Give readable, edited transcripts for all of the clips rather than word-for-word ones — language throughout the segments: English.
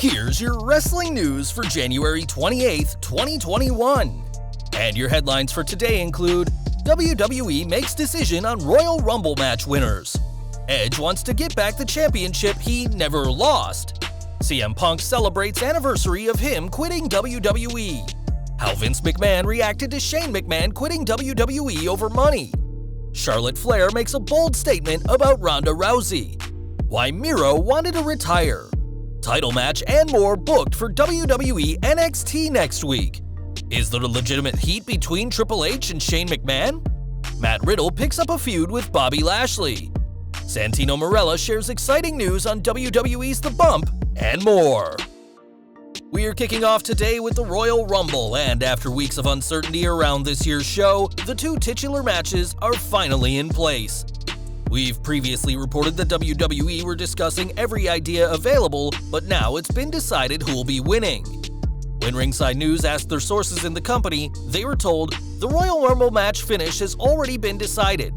Here's your wrestling news for January 28th, 2021. And your headlines for today include: WWE makes decision on Royal Rumble match winners. Edge wants to get back the championship he never lost. CM Punk celebrates anniversary of him quitting WWE. How Vince McMahon reacted to Shane McMahon quitting WWE over money. Charlotte Flair makes a bold statement about Ronda Rousey. Why Miro wanted to retire. Title match and more booked for WWE NXT next week. Is there a legitimate heat between Triple H and Shane McMahon? Matt Riddle picks up a feud with Bobby Lashley. Santino Marella shares exciting news on WWE's The Bump, and more. We're kicking off today with the Royal Rumble, and after weeks of uncertainty around this year's show, the two titular matches are finally in place. We've previously reported that WWE were discussing every idea available, but now it's been decided who'll be winning. When Ringside News asked their sources in the company, they were told the Royal Rumble match finish has already been decided.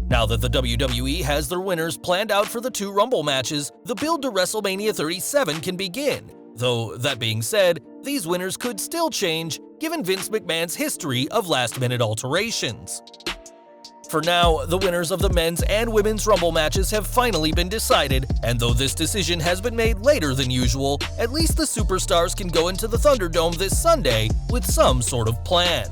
Now that the WWE has their winners planned out for the two Rumble matches, the build to WrestleMania 37 can begin. Though, that being said, these winners could still change given Vince McMahon's history of last-minute alterations. For now, the winners of the men's and women's Rumble matches have finally been decided, and though this decision has been made later than usual, at least the superstars can go into the Thunderdome this Sunday with some sort of plan.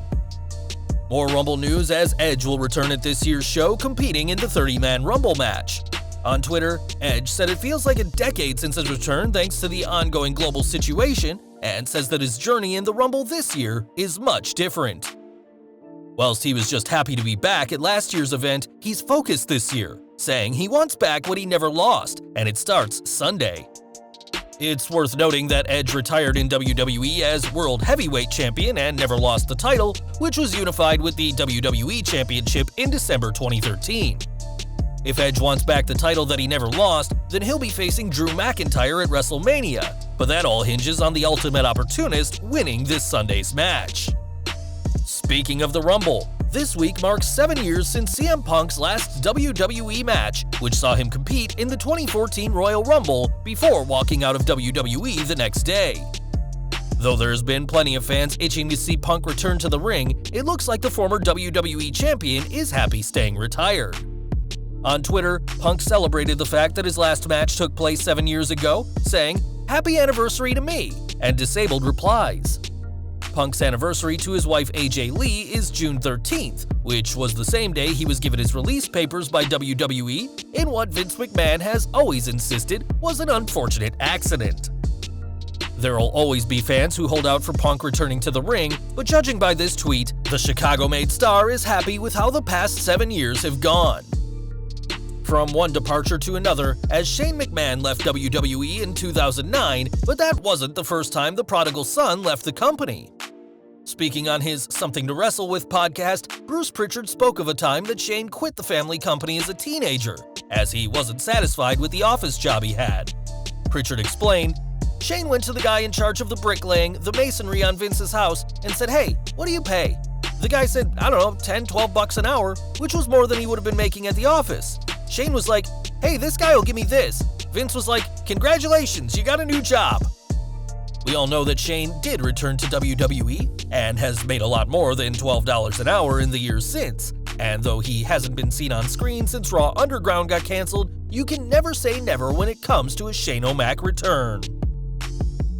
More Rumble news as Edge will return at this year's show competing in the 30-man Rumble match. On Twitter, Edge said it feels like a decade since his return thanks to the ongoing global situation, and says that his journey in the Rumble this year is much different. Whilst he was just happy to be back at last year's event, he's focused this year, saying he wants back what he never lost, and it starts Sunday. It's worth noting that Edge retired in WWE as World Heavyweight Champion and never lost the title, which was unified with the WWE Championship in December 2013. If Edge wants back the title that he never lost, then he'll be facing Drew McIntyre at WrestleMania, but that all hinges on the Ultimate Opportunist winning this Sunday's match. Speaking of the Rumble, this week marks 7 years since CM Punk's last WWE match, which saw him compete in the 2014 Royal Rumble before walking out of WWE the next day. Though there's been plenty of fans itching to see Punk return to the ring, it looks like the former WWE champion is happy staying retired. On Twitter, Punk celebrated the fact that his last match took place 7 years ago, saying, "Happy anniversary to me," and disabled replies. Punk's anniversary to his wife AJ Lee is June 13th, which was the same day he was given his release papers by WWE in what Vince McMahon has always insisted was an unfortunate accident. There'll always be fans who hold out for Punk returning to the ring, but judging by this tweet, the Chicago-made star is happy with how the past 7 years have gone. From one departure to another, as Shane McMahon left WWE in 2009, but that wasn't the first time the prodigal son left the company. Speaking on his Something to Wrestle With podcast, Bruce Pritchard spoke of a time that Shane quit the family company as a teenager, as he wasn't satisfied with the office job he had. Pritchard explained, "Shane went to the guy in charge of the bricklaying, the masonry on Vince's house, and said, 'Hey, what do you pay?' The guy said, 'I don't know, $10-12 an hour,' which was more than he would have been making at the office. Shane was like, 'Hey, this guy will give me this.' Vince was like, 'Congratulations, you got a new job.'" We all know that Shane did return to WWE and has made a lot more than $12 an hour in the years since. And though he hasn't been seen on screen since Raw Underground got canceled, you can never say never when it comes to a Shane O'Mac return.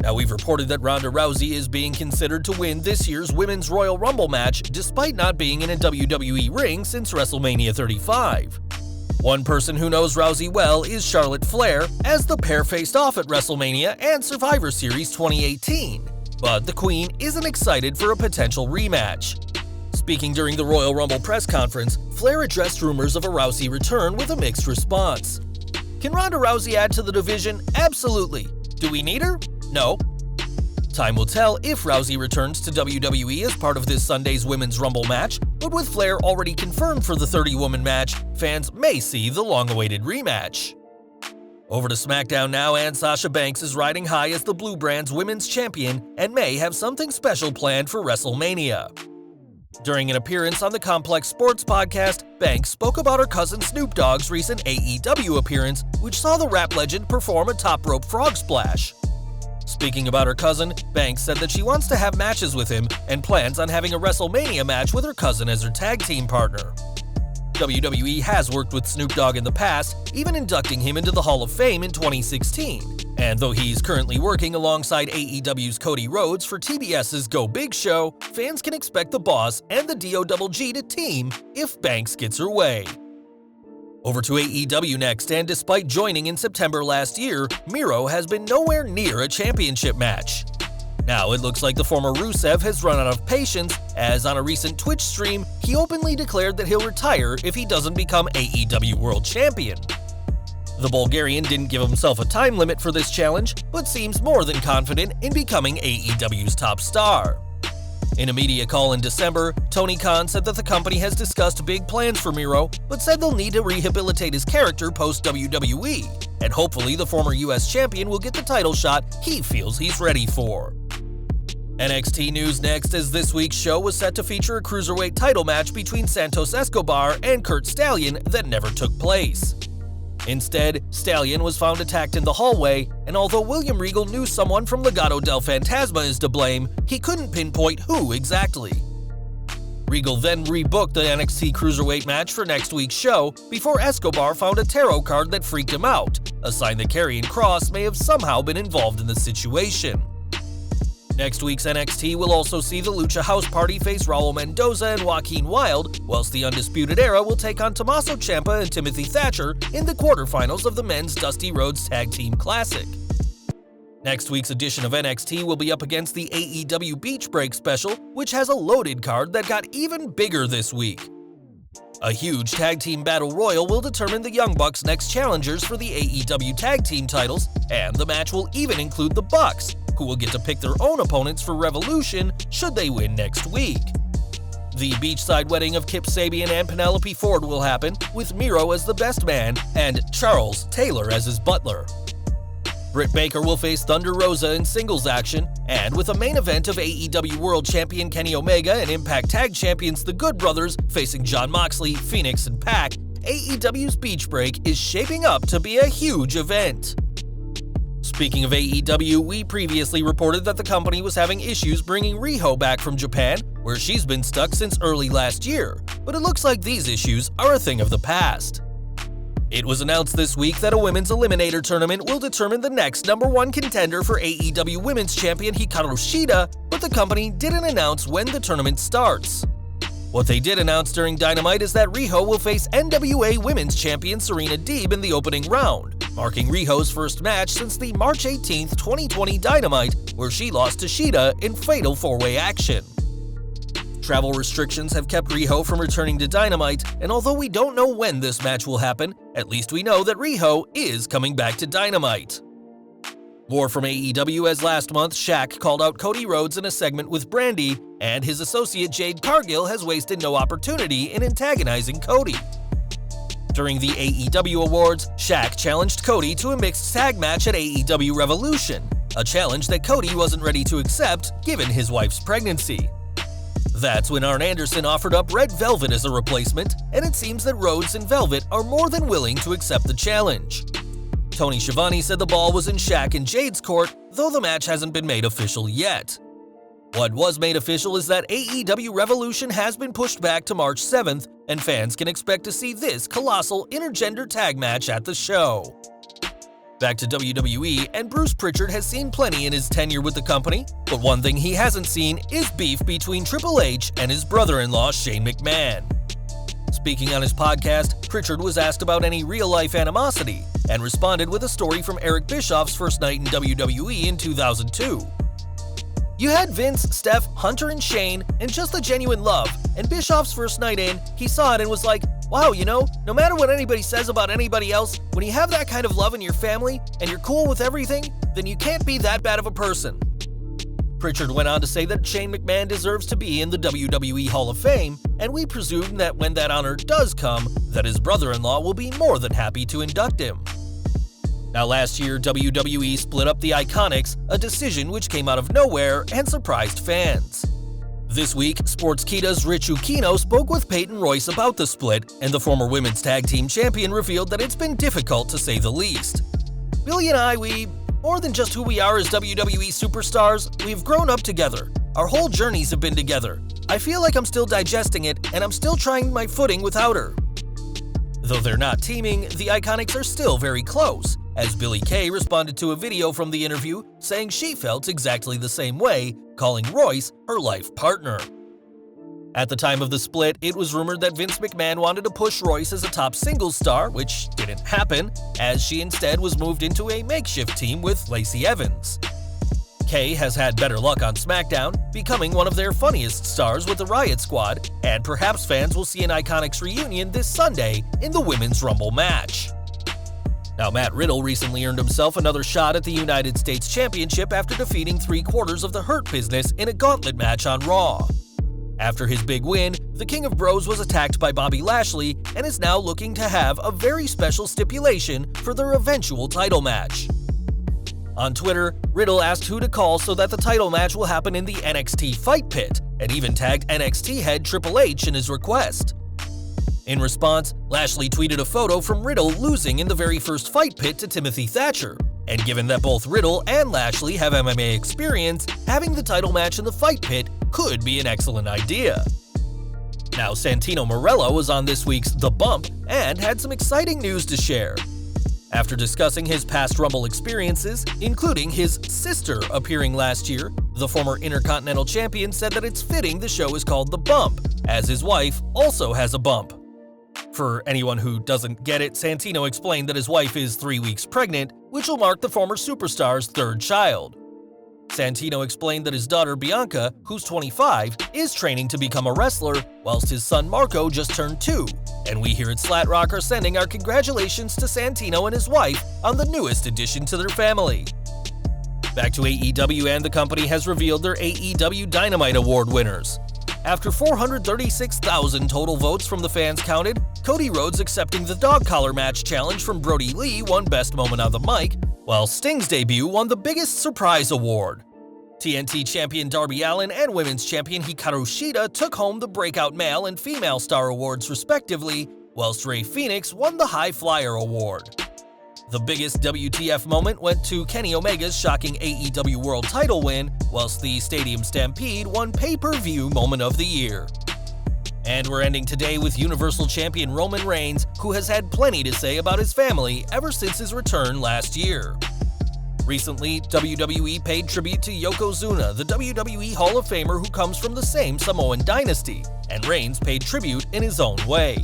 Now, we've reported that Ronda Rousey is being considered to win this year's Women's Royal Rumble match despite not being in a WWE ring since WrestleMania 35. One person who knows Rousey well is Charlotte Flair, as the pair faced off at WrestleMania and Survivor Series 2018. But the Queen isn't excited for a potential rematch. Speaking during the Royal Rumble press conference, Flair addressed rumors of a Rousey return with a mixed response. "Can Ronda Rousey add to the division? Absolutely. Do we need her? No. Time will tell if Rousey returns to WWE as part of this Sunday's Women's Rumble match, but with Flair already confirmed for the 30-woman match, fans may see the long-awaited rematch." Over to SmackDown now, and Sasha Banks is riding high as the Blue Brand's women's champion and may have something special planned for WrestleMania. During an appearance on the Complex Sports podcast, Banks spoke about her cousin Snoop Dogg's recent AEW appearance, which saw the rap legend perform a top rope frog splash. Speaking about her cousin, Banks said that she wants to have matches with him and plans on having a WrestleMania match with her cousin as her tag team partner. WWE has worked with Snoop Dogg in the past, even inducting him into the Hall of Fame in 2016. And though he's currently working alongside AEW's Cody Rhodes for TBS's Go Big show, fans can expect the Boss and the DOGG to team if Banks gets her way. Over to AEW next, and despite joining in September last year, Miro has been nowhere near a championship match. Now it looks like the former Rusev has run out of patience, as on a recent Twitch stream, he openly declared that he'll retire if he doesn't become AEW World Champion. The Bulgarian didn't give himself a time limit for this challenge, but seems more than confident in becoming AEW's top star. In a media call in December, Tony Khan said that the company has discussed big plans for Miro, but said they'll need to rehabilitate his character post-WWE, and hopefully the former US champion will get the title shot he feels he's ready for. NXT news next, as this week's show was set to feature a cruiserweight title match between Santos Escobar and Kurt Stallion that never took place. Instead, Stallion was found attacked in the hallway, and although William Regal knew someone from Legado del Fantasma is to blame, he couldn't pinpoint who exactly. Regal then rebooked the NXT Cruiserweight match for next week's show before Escobar found a tarot card that freaked him out, a sign that Karrion Kross may have somehow been involved in the situation. Next week's NXT will also see the Lucha House Party face Raul Mendoza and Joaquin Wilde, whilst the Undisputed Era will take on Tommaso Ciampa and Timothy Thatcher in the quarterfinals of the Men's Dusty Rhodes Tag Team Classic. Next week's edition of NXT will be up against the AEW Beach Break special, which has a loaded card that got even bigger this week. A huge tag team battle royal will determine the Young Bucks' next challengers for the AEW tag team titles, and the match will even include the Bucks, who will get to pick their own opponents for Revolution should they win next week. The beachside wedding of Kip Sabian and Penelope Ford will happen, with Miro as the best man and Charles Taylor as his butler. Britt Baker will face Thunder Rosa in singles action, and with a main event of AEW World Champion Kenny Omega and Impact Tag Champions The Good Brothers facing Jon Moxley, Phoenix, and Pac, AEW's Beach Break is shaping up to be a huge event. Speaking of AEW, we previously reported that the company was having issues bringing Riho back from Japan, where she's been stuck since early last year, but it looks like these issues are a thing of the past. It was announced this week that a women's eliminator tournament will determine the next #1 contender for AEW Women's Champion Hikaru Shida, but the company didn't announce when the tournament starts. What they did announce during Dynamite is that Riho will face NWA Women's Champion Serena Deeb in the opening round, marking Riho's first match since the March 18, 2020 Dynamite, where she lost to Shida in fatal four-way action. Travel restrictions have kept Riho from returning to Dynamite, and although we don't know when this match will happen, at least we know that Riho is coming back to Dynamite. More from AEW, as last month Shaq called out Cody Rhodes in a segment with Brandy, and his associate Jade Cargill has wasted no opportunity in antagonizing Cody. During the AEW Awards, Shaq challenged Cody to a mixed tag match at AEW Revolution, a challenge that Cody wasn't ready to accept given his wife's pregnancy. That's when Arn Anderson offered up Red Velvet as a replacement, and it seems that Rhodes and Velvet are more than willing to accept the challenge. Tony Schiavone said the ball was in Shaq and Jade's court, though the match hasn't been made official yet. What was made official is that AEW Revolution has been pushed back to March 7th, and fans can expect to see this colossal intergender tag match at the show. Back to WWE, and Bruce Pritchard has seen plenty in his tenure with the company, but one thing he hasn't seen is beef between Triple H and his brother-in-law Shane McMahon. Speaking on his podcast, Pritchard was asked about any real-life animosity, and responded with a story from Eric Bischoff's first night in WWE in 2002. You had Vince, Steph, Hunter, and Shane, and just the genuine love, and Bischoff's first night in, he saw it and was like, wow, you know, no matter what anybody says about anybody else, when you have that kind of love in your family, and you're cool with everything, then you can't be that bad of a person. Pritchard went on to say that Shane McMahon deserves to be in the WWE Hall of Fame, and we presume that when that honor does come, that his brother-in-law will be more than happy to induct him. Now last year, WWE split up the Iconics, a decision which came out of nowhere and surprised fans. This week, Sportskeeda's Rich Ukino spoke with Peyton Royce about the split, and the former women's tag team champion revealed that it's been difficult to say the least. Billy and I, we More than just who we are as WWE superstars, we've grown up together. Our whole journeys have been together. I feel like I'm still digesting it, and I'm still trying my footing without her. Though they're not teaming, the Iconics are still very close, as Billie Kay responded to a video from the interview saying she felt exactly the same way, calling Royce her life partner. At the time of the split, it was rumored that Vince McMahon wanted to push Royce as a top singles star, which didn't happen, as she instead was moved into a makeshift team with Lacey Evans. Kay has had better luck on SmackDown, becoming one of their funniest stars with the Riot Squad, and perhaps fans will see an Iconics reunion this Sunday in the Women's Rumble match. Now, Matt Riddle recently earned himself another shot at the United States Championship after defeating 3/4 of the Hurt Business in a gauntlet match on Raw. After his big win, the King of Bros was attacked by Bobby Lashley and is now looking to have a very special stipulation for their eventual title match. On Twitter, Riddle asked who to call so that the title match will happen in the NXT Fight Pit, and even tagged NXT head Triple H in his request. In response, Lashley tweeted a photo from Riddle losing in the very first Fight Pit to Timothy Thatcher, and given that both Riddle and Lashley have MMA experience, having the title match in the Fight Pit could be an excellent idea. Now, Santino Marella was on this week's The Bump and had some exciting news to share. After discussing his past Rumble experiences, including his sister appearing last year, the former Intercontinental Champion said that it's fitting the show is called The Bump, as his wife also has a bump. For anyone who doesn't get it, Santino explained that his wife is 3 weeks pregnant, which will mark the former superstar's third child. Santino explained that his daughter Bianca, who's 25, is training to become a wrestler, whilst his son Marco just turned 2, and we here at Slat Rock are sending our congratulations to Santino and his wife on the newest addition to their family. Back to AEW, and the company has revealed their AEW Dynamite Award winners. After 436,000 total votes from the fans counted, Cody Rhodes accepting the dog collar match challenge from Brody Lee won Best Moment on the Mic, while Sting's debut won the Biggest Surprise Award. TNT champion Darby Allin and Women's champion Hikaru Shida took home the Breakout Male and Female Star Awards respectively, whilst Rey Fenix won the High Flyer Award. The biggest WTF moment went to Kenny Omega's shocking AEW World title win, whilst the Stadium Stampede won Pay-Per-View Moment of the Year. And we're ending today with Universal Champion Roman Reigns, who has had plenty to say about his family ever since his return last year. Recently, WWE paid tribute to Yokozuna, the WWE Hall of Famer who comes from the same Samoan dynasty, and Reigns paid tribute in his own way.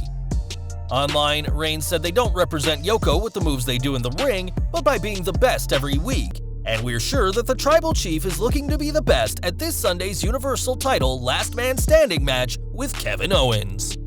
Online, Reigns said they don't represent Yoko with the moves they do in the ring, but by being the best every week, and we're sure that the Tribal Chief is looking to be the best at this Sunday's Universal title Last Man Standing match with Kevin Owens.